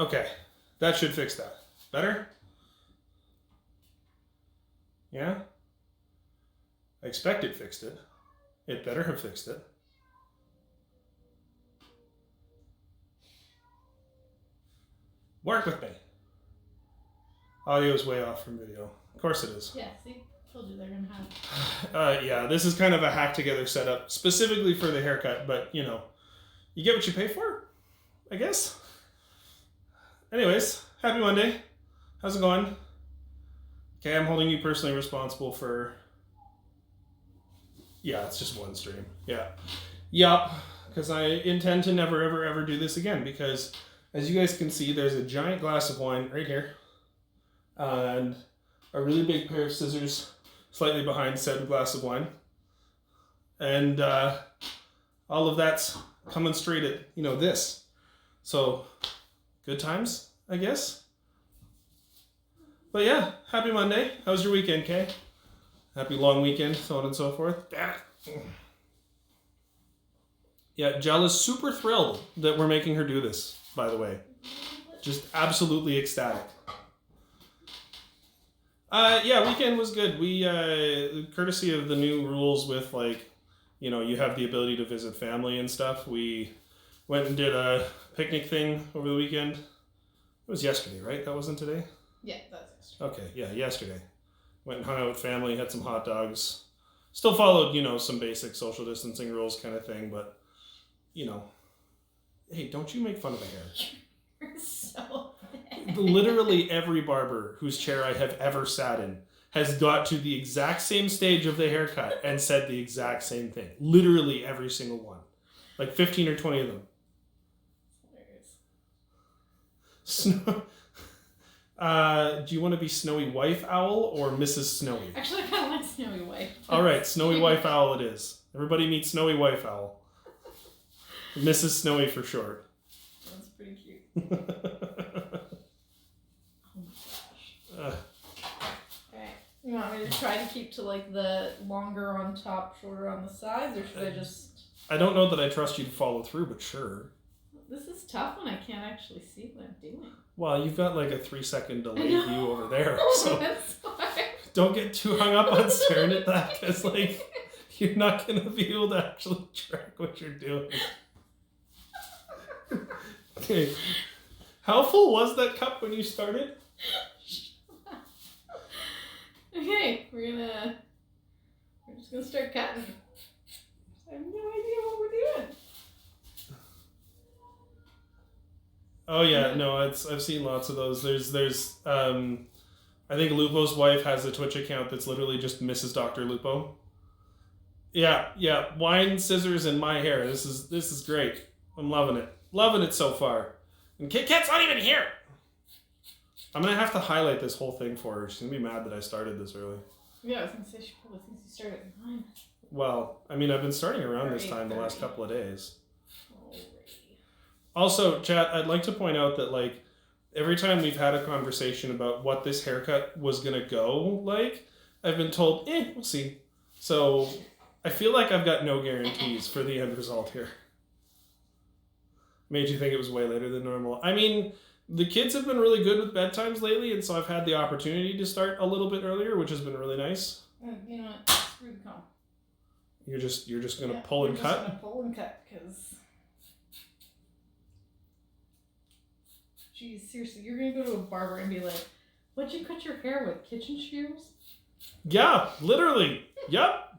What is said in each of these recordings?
Okay. That should fix that. Better? Yeah? I expect it fixed it. It better have fixed it. Work with me. Audio is way off from video. Of course it is. Yeah, see? Told you they're going to have... Yeah, this is kind of a hack together setup specifically for the haircut, but you know, you get what you pay for, I guess. Anyways, happy Monday. How's it going? Okay, I'm holding you personally responsible for... Yeah, it's just one stream. Yeah. Yup, because I intend to never, ever, ever do this again because as you guys can see, there's a giant glass of wine right here and a really big pair of scissors slightly behind said glass of wine. And all of that's coming straight at, you know, this. So, good times, I guess. But yeah, happy Monday. How was your weekend, Kay? Happy long weekend, so on and so forth. Yeah, Jell is super thrilled that we're making her do this, by the way. Just absolutely ecstatic. Yeah, weekend was good. We, courtesy of the new rules with, like, you know, you have the ability to visit family and stuff, we went and did a picnic thing over the weekend. It was yesterday, right? That wasn't today? Yeah, that's yesterday. Okay, yeah, yesterday. Went and hung out with family, had some hot dogs. Still followed, you know, some basic social distancing rules kind of thing, but, you know, hey, don't you make fun of the hair. You're so bad. Literally every barber whose chair I have ever sat in has got to the exact same stage of the haircut and said the exact same thing. Literally every single one. Like 15 or 20 of them. Snow. Do you want to be Snowy Wife Owl or Mrs. Snowy? Actually, I kind of like Snowy Wife. All right, Snowy Wife Owl it is. Everybody meet Snowy Wife Owl. Mrs. Snowy for short. That's pretty cute. Oh my gosh. Alright. You want me to try to keep to like the longer on top, shorter on the sides, or should I just... I don't know that I trust you to follow through, but sure. This is tough when I can't actually see what I'm doing. Well, you've got like a 3-second delay view over there, so That's fine. don't get too hung up on staring at that, because like you're not gonna be able to actually track what you're doing. Okay, how full was that cup when you started? Okay, we're just gonna start cutting. I have no idea what we're doing. Oh yeah, no, I've seen lots of those. There's I think Lupo's wife has a Twitch account that's literally just Mrs. Dr. Lupo. Yeah, wine, scissors, and my hair. This is great. I'm loving it. Loving it so far. And Kit Kat's not even here. I'm gonna have to highlight this whole thing for her. She's gonna be mad that I started this early. Yeah, I was gonna say she probably thinks you started at 9. Well, I mean, I've been starting around this time the last couple of days. Alrighty. Also, chat, I'd like to point out that, like, every time we've had a conversation about what this haircut was going to go like, I've been told, we'll see. So, I feel like I've got no guarantees for the end result here. Made you think it was way later than normal. I mean, the kids have been really good with bedtimes lately, and so I've had the opportunity to start a little bit earlier, which has been really nice. You know what? Screw the comb. You're just going to pull and cut? I'm just going to pull and cut, because... Geez, seriously, you're going to go to a barber and be like, what'd you cut your hair with? Kitchen shears? Yeah, literally. Yep.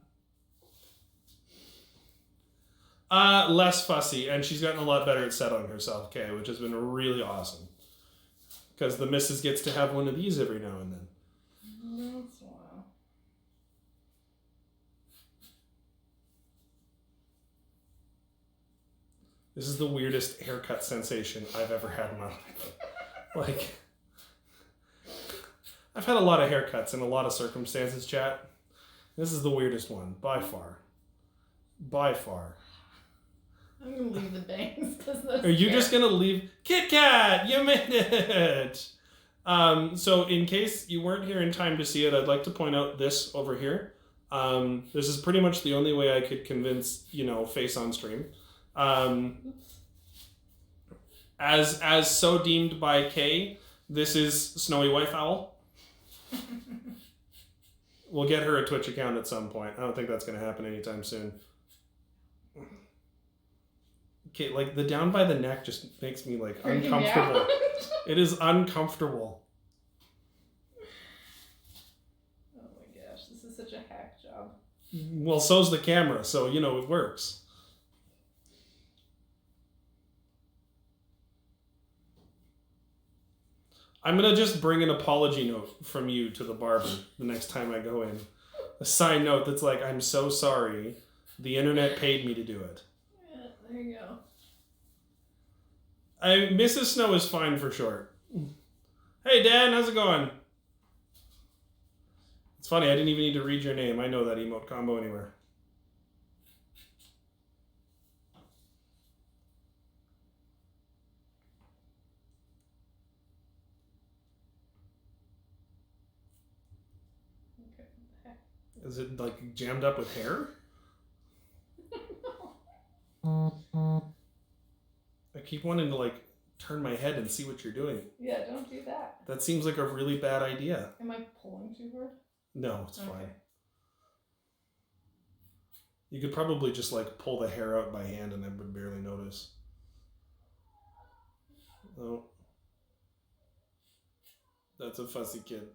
Less fussy, and she's gotten a lot better at settling herself, Kay, which has been really awesome. Because the missus gets to have one of these every now and then. That's wow. This is the weirdest haircut sensation I've ever had in my life. Like, I've had a lot of haircuts in a lot of circumstances, chat. This is the weirdest one, by far. By far. I'm going to leave the bangs, because those... Are you just going to leave? Kit Kat, you made it! So in case you weren't here in time to see it, I'd like to point out this over here. This is pretty much the only way I could convince, face on stream. As so deemed by Kay, this is Snowy White Owl. We'll get her a Twitch account at some point. I don't think that's going to happen anytime soon. Okay, like the down by the neck just makes me like uncomfortable. It is uncomfortable. Oh my gosh, this is such a hack job. Well, so's the camera, so you know it works. I'm gonna just bring an apology note from you to the barber the next time I go in. A side note that's like, I'm so sorry. The internet paid me to do it. Yeah, there you go. Mrs. Snow is fine for short. Hey Dan, how's it going? It's funny, I didn't even need to read your name. I know that emote combo anywhere. Is it like jammed up with hair? I keep wanting to like turn my head and see what you're doing. Yeah, don't do that. That seems like a really bad idea. Am I pulling too hard? No, it's Okay. fine. You could probably just like pull the hair out by hand and I would barely notice. Oh. That's a fussy kid.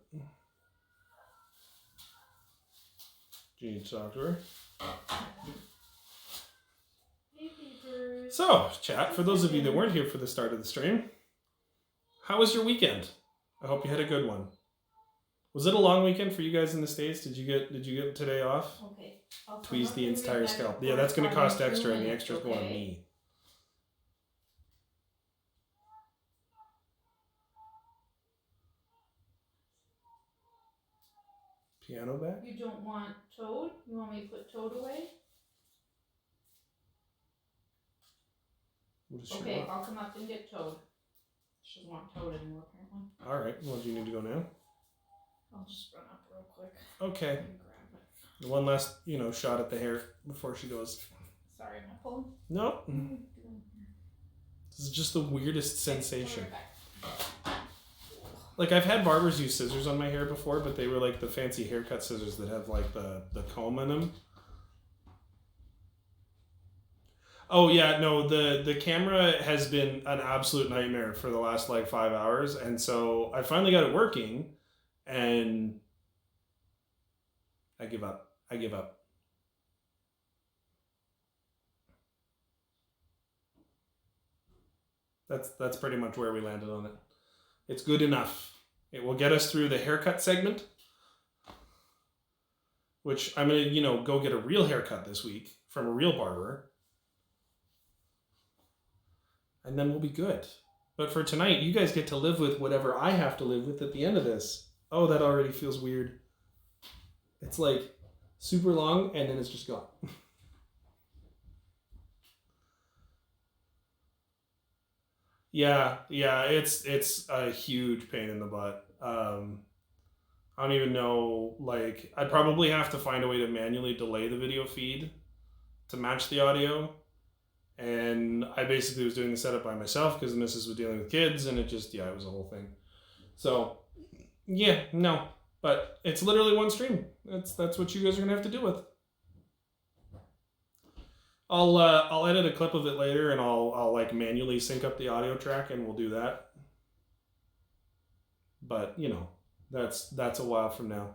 Do you need to talk to her? Hey, Peter. So, chat, for those of you that weren't here for the start of the stream, how was your weekend? I hope you had a good one. Was it a long weekend for you guys in the States? Did you get today off? Okay. I'll Tweeze the entire scalp. Yeah, that's going to cost extra, and the extras go on me. Piano back? You don't want Toad? You want me to put Toad away? What does she Okay, want? I'll come up and get Toad. She doesn't want Toad anymore, apparently. All right. Well, do you need to go now? I'll just run up real quick. Okay. And grab it. One last, shot at the hair before she goes. Sorry, am I pulling? No. This is just the weirdest sensation. Like, I've had barbers use scissors on my hair before, but they were like the fancy haircut scissors that have like the comb in them. Oh yeah, no, the camera has been an absolute nightmare for the last like 5 hours, and so I finally got it working, and I give up. That's pretty much where we landed on it. It's good enough. It will get us through the haircut segment, which I'm gonna, go get a real haircut this week from a real barber. And then we'll be good. But for tonight, you guys get to live with whatever I have to live with at the end of this. Oh, that already feels weird. It's like super long and then it's just gone. Yeah, it's a huge pain in the butt. I don't even know, like, I'd probably have to find a way to manually delay the video feed to match the audio. And I basically was doing the setup by myself because the missus was dealing with kids, and it was a whole thing. So, yeah, no. But it's literally one stream. That's what you guys are going to have to deal with. I'll edit a clip of it later, and I'll like manually sync up the audio track, and we'll do that. But, that's a while from now.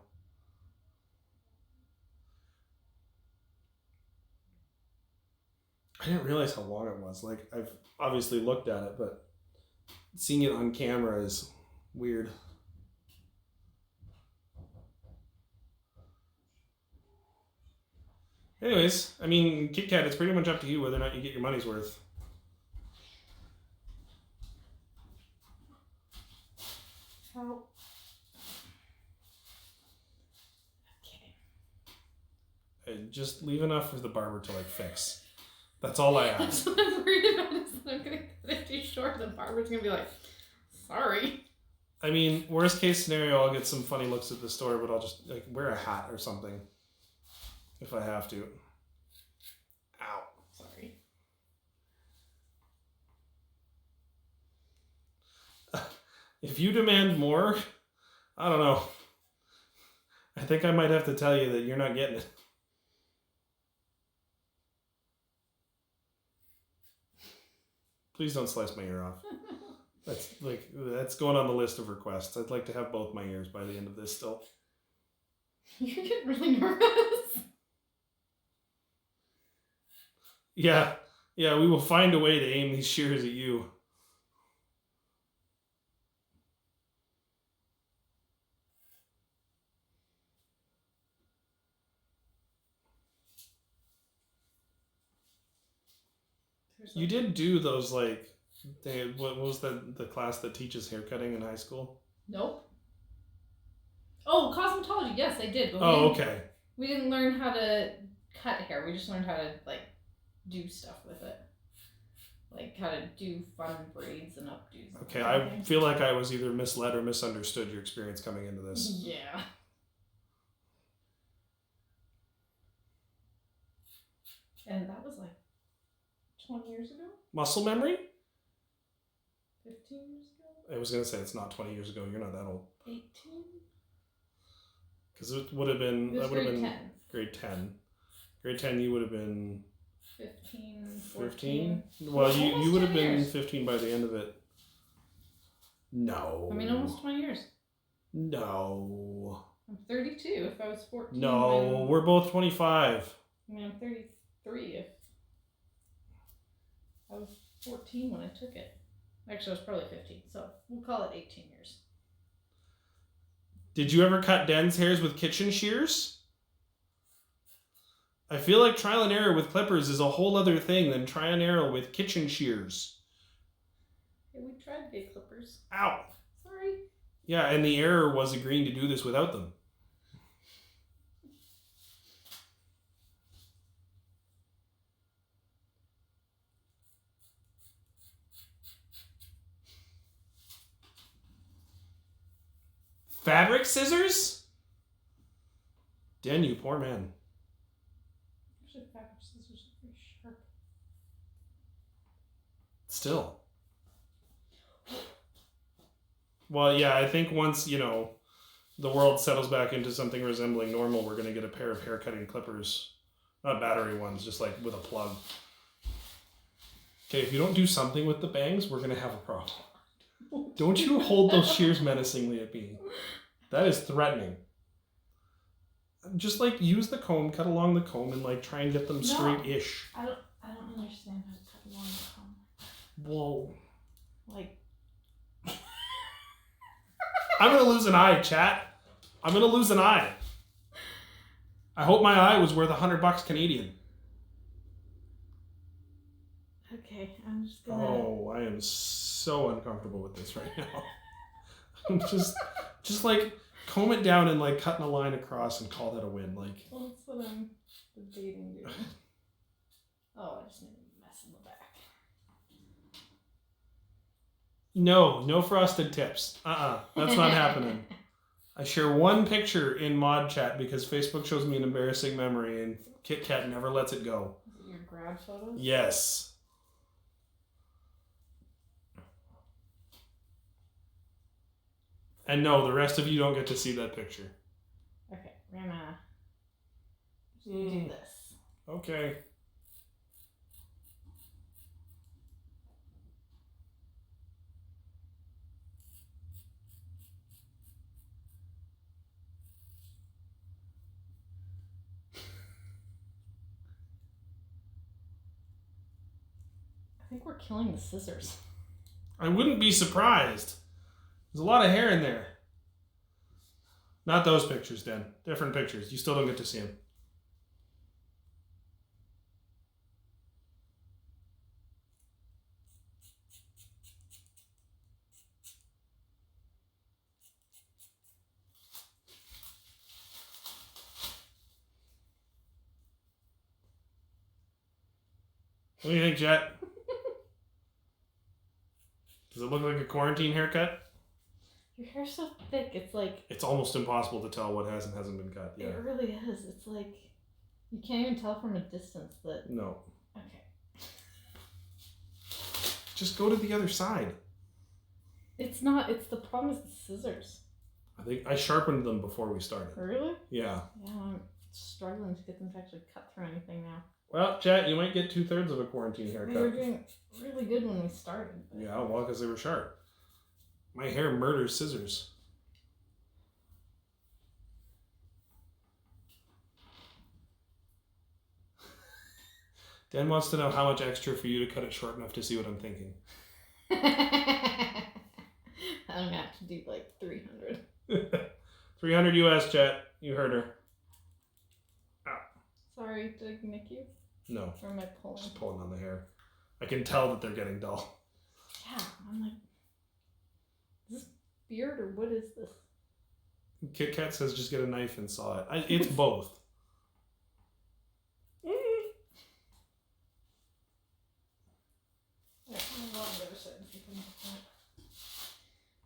I didn't realize how long it was. Like, I've obviously looked at it, but seeing it on camera is weird. Anyways, I mean, Kit Kat, it's pretty much up to you whether or not you get your money's worth. How? Okay. Just leave enough for the barber to, like, fix. That's all I ask. That's what I'm worried about is that I'm going to cut it too short. The barber's going to be like, sorry. I mean, worst case scenario, I'll get some funny looks at the store, but I'll just, like, wear a hat or something. If I have to. Ow. Sorry. If you demand more, I don't know. I think I might have to tell you that you're not getting it. Please don't slice my ear off. That's going on the list of requests. I'd like to have both my ears by the end of this still. You're getting really nervous. Yeah, we will find a way to aim these shears at you. You did do those, like, what was the class that teaches haircutting in high school? Nope. Oh, cosmetology. Yes, I did. But okay. We didn't learn how to cut hair. We just learned how to, like, do stuff with it. Like, how to do fun braids and updos. Okay, I feel like I was either misled or misunderstood your experience coming into this. Yeah. And that was, like, 20 years ago? Muscle memory? 15 years ago? I was going to say it's not 20 years ago. You're not that old. 18? Because it would have been... It was grade 10. Grade 10. Grade 10, you would have been... 15, 14? Well, you would have been 15 by the end of it. No. I mean, almost 20 years. No. I'm 32 if I was 14. No, we're both 25. I mean, I'm 33 if I was 14 when I took it. Actually, I was probably 15, so we'll call it 18 years. Did you ever cut Den's hairs with kitchen shears? I feel like trial and error with clippers is a whole other thing than trial and error with kitchen shears. Yeah, we tried to get clippers. Ow. Sorry. Yeah, and the error was agreeing to do this without them. Fabric scissors? Den, you poor man. Actually, fabric scissors are pretty sharp. Still. Well, yeah, I think once, the world settles back into something resembling normal, we're going to get a pair of haircutting clippers. Not battery ones, just like with a plug. Okay, if you don't do something with the bangs, we're going to have a problem. Don't you hold those shears menacingly at me. That is threatening. Just use the comb, cut along the comb, and try and get them straight-ish. I don't understand how to cut along the comb. Whoa. I'm gonna lose an eye, chat. I'm gonna lose an eye. I hope my eye was worth $100 Canadian. Okay, I'm just gonna... Oh, I am so uncomfortable with this right now. I'm just comb it down and cutting a line across and call that a win. Well, that's what I'm debating doing. Oh, I just need a mess in the back. No frosted tips. That's not happening. I share one picture in mod chat because Facebook shows me an embarrassing memory and Kit Kat never lets it go. Is it your grab photos? Yes. And no, the rest of you don't get to see that picture. Okay, we're gonna do this. Okay. I think we're killing the scissors. I wouldn't be surprised. There's a lot of hair in there. Not those pictures, Dan. Different pictures. You still don't get to see them. What do you think, Jet? Does it look like a quarantine haircut? Your hair's so thick, it's like... It's almost impossible to tell what has and hasn't been cut. Yeah. It really is. It's like... You can't even tell from a distance that... No. Okay. Just go to the other side. It's not. It's the problem is the scissors. I think I sharpened them before we started. Really? Yeah. Yeah, I'm struggling to get them to actually cut through anything now. Well, chat, you might get 2/3 of a quarantine We were haircut. doing really good when we started. But... Yeah, well, because they were sharp. My hair murders scissors. Dan wants to know how much extra for you to cut it short enough to see what I'm thinking. I'm gonna have to do like 300. 300 US, chat. You heard her. Sorry, did I nick you? No. Or am I pulling? Just pulling on the hair. I can tell that they're getting dull. Yeah, I'm like, is this beard or what is this? Kit Kat says just get a knife and saw it. It's both.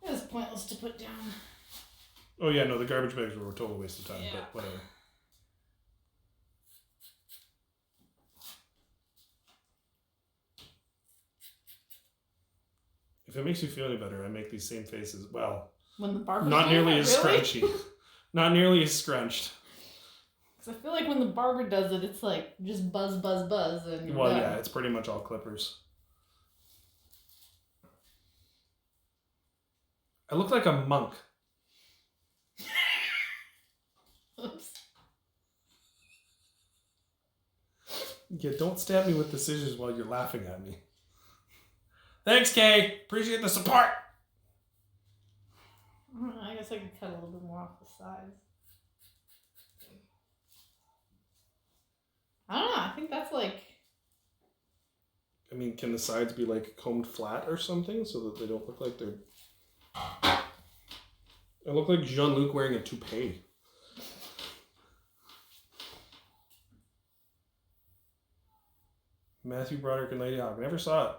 It was pointless to put down. Oh yeah, no, the garbage bags were a total waste of time, Yeah. but whatever. If it makes you feel any better, I make these same faces. Well, When the barber's not doing nearly it, as really? scrunchy. Not nearly as scrunched. Because I feel like when the barber does it, it's like just buzz, buzz, buzz, and you're Well, done. yeah, it's pretty much all clippers. I look like a monk. Oops. Yeah, don't stab me with the scissors while you're laughing at me. Thanks, Kay. Appreciate the support. I guess I could cut a little bit more off the sides. I don't know. I think that's like. I mean, can the sides be like combed flat or something so that they don't look like they're... I look like Jean-Luc wearing a toupee. Matthew Broderick and Lady Hawk. Never saw it.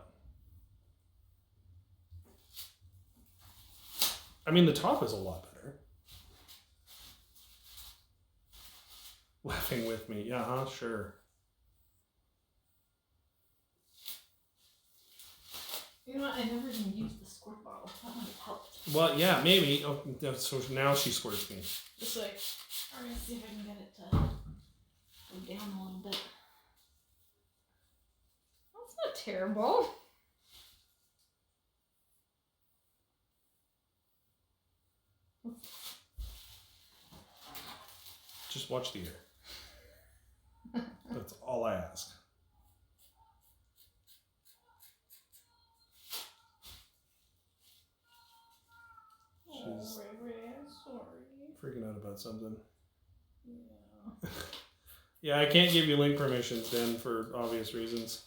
I mean, the top is a lot better. Laughing with me. Yeah, huh? Sure. You know what? I never even used the squirt bottle. That might have helped. Well, yeah, maybe. Oh, so now she squirts me. Just like, I'm gonna see if I can get it to go down a little bit. That's not terrible. Just watch the air. That's all I ask. She's I'm sorry. freaking out about something. Yeah. Yeah, I can't give you link permissions, Dan, for obvious reasons.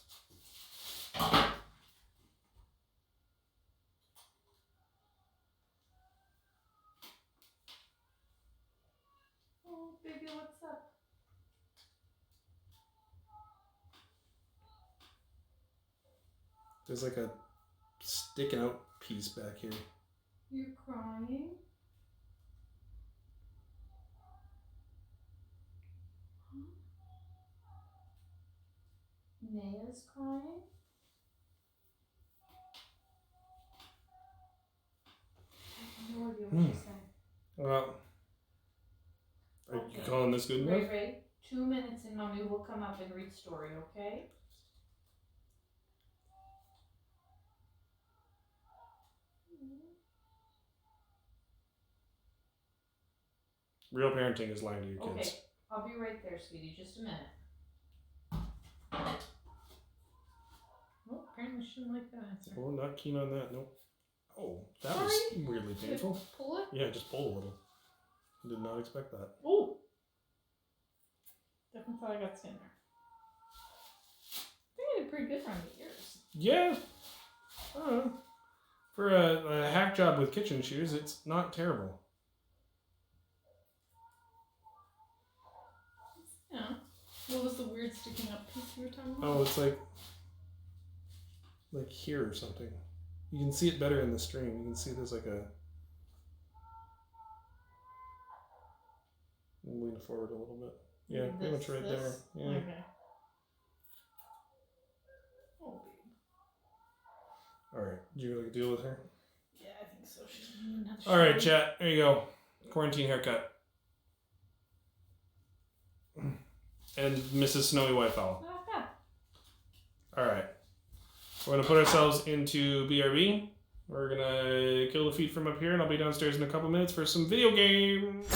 Oh, baby, what's up? There's like a sticking out piece back here. You're crying? Naya's crying? I have no idea what she's saying. Well, are you Okay. calling this good enough? Ray, 2 minutes and mommy will come up and read story, okay? Real parenting is lying to your kids. Okay, I'll be right there, sweetie. Just a minute. Well, apparently she didn't like that answer. Oh, not keen on that. Nope. Oh, that Sorry. was weirdly Should I painful. pull it? Yeah, just pull a little. Did not expect that. Oh! Definitely thought I got skin there. I think I did pretty good around the ears. Yeah. For a hack job with kitchen shoes, it's not terrible. Yeah. What was the weird sticking up piece you were talking about? Oh, it's like here or something. You can see it better in the stream. You can see there's like a... Lean forward a little bit. Yeah, pretty much right there. Yeah. Okay. Oh, babe. All right. Do you like deal with her? Yeah, I think so she's gonna need another All right, shower. chat. There you go. Quarantine haircut. And Mrs. Snowy Whitefowl. Not bad. All right. We're going to put ourselves into BRB. We're going to kill the feed from up here, and I'll be downstairs in a couple minutes for some video games.